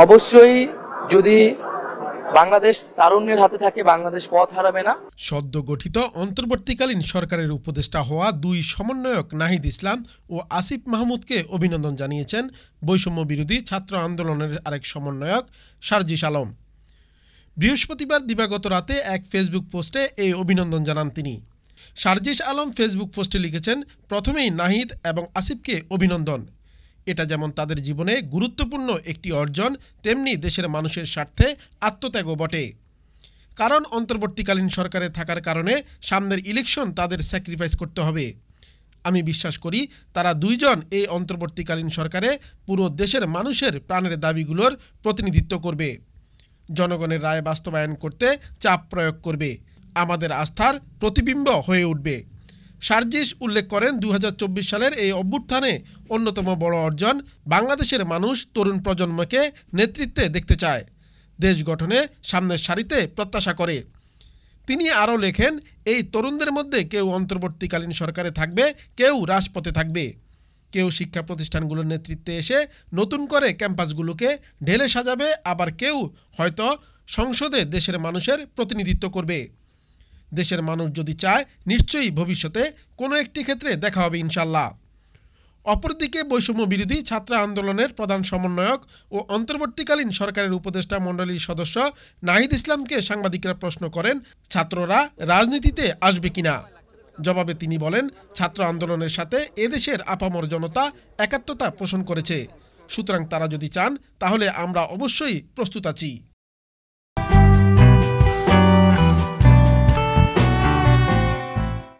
অবশ্যই যদি বাংলাদেশ তারুণ্যের হাতে থাকে, বাংলাদেশ পথ হারাবে না। সদ্য গঠিত অন্তর্বর্তীকালীন সরকারের উপদেষ্টা হওয়া দুই সমন্বয়ক নাহিদ ইসলাম ও আসিফ মাহমুদকে অভিনন্দন জানিয়েছেন বৈষম্য বিরোধী ছাত্র আন্দোলনের আরেক সমন্বয়ক সার্জিস আলম। বৃহস্পতিবার দিবাগত রাতে এক ফেসবুক পোস্টে এই অভিনন্দন জানান তিনি। সার্জিস আলম ফেসবুক পোস্টে লিখেছেন, প্রথমেই নাহিদ এবং আসিফকে অভিনন্দন। এটা যেমন তাদের জীবনে গুরুত্বপূর্ণ একটি অর্জন, তেমনি দেশের মানুষের স্বার্থে আত্মত্যাগও বটে। কারণ অন্তর্বর্তীকালীন সরকারে থাকার কারণে সামনের ইলেকশন তাদের স্যাক্রিফাইস করতে হবে। আমি বিশ্বাস করি তারা দুইজন এই অন্তর্বর্তীকালীন সরকারে পুরো দেশের মানুষের প্রাণের দাবিগুলোর প্রতিনিধিত্ব করবে, জনগণের রায় বাস্তবায়ন করতে চাপ প্রয়োগ করবে, আমাদের আস্থার প্রতিবিম্ব হয়ে উঠবে। সার্জিস উল্লেখ করেন, 2024 সালের এই অভ্যুত্থানে অন্যতম বড় অর্জন, বাংলাদেশের মানুষ তরুণ প্রজন্মকে নেতৃত্বে দেখতে চায়, দেশ গঠনে সামনের সারিতে প্রত্যাশা করে। তিনি আরও লেখেন, এই তরুণদের মধ্যে কেউ অন্তর্বর্তীকালীন সরকারে থাকবে, কেউ রাজপথে থাকবে, কেউ শিক্ষা প্রতিষ্ঠানগুলোর নেতৃত্বে এসে নতুন করে ক্যাম্পাসগুলোকে ঢেলে সাজাবে, আবার কেউ হয়তো সংসদে দেশের মানুষের প্রতিনিধিত্ব করবে। দেশের মানুষ যদি চায়, নিশ্চয়ই ভবিষ্যতে কোনো একটি ক্ষেত্রে দেখা হবে ইনশাল্লাহ। অপরদিকে বৈষম্য বিরোধী ছাত্র আন্দোলনের প্রধান সমন্বয়ক ও অন্তর্বর্তীকালীন সরকারের উপদেষ্টা মণ্ডলীর সদস্য নাহিদ ইসলামকে সাংবাদিকরা প্রশ্ন করেন, ছাত্ররা রাজনীতিতে আসবে কিনা। জবাবে তিনি বলেন, ছাত্র আন্দোলনের সাথে এদেশের আপামর জনতা একাত্মতা পোষণ করেছে, সুতরাং তারা যদি চান তাহলে আমরা অবশ্যই প্রস্তুত আছি।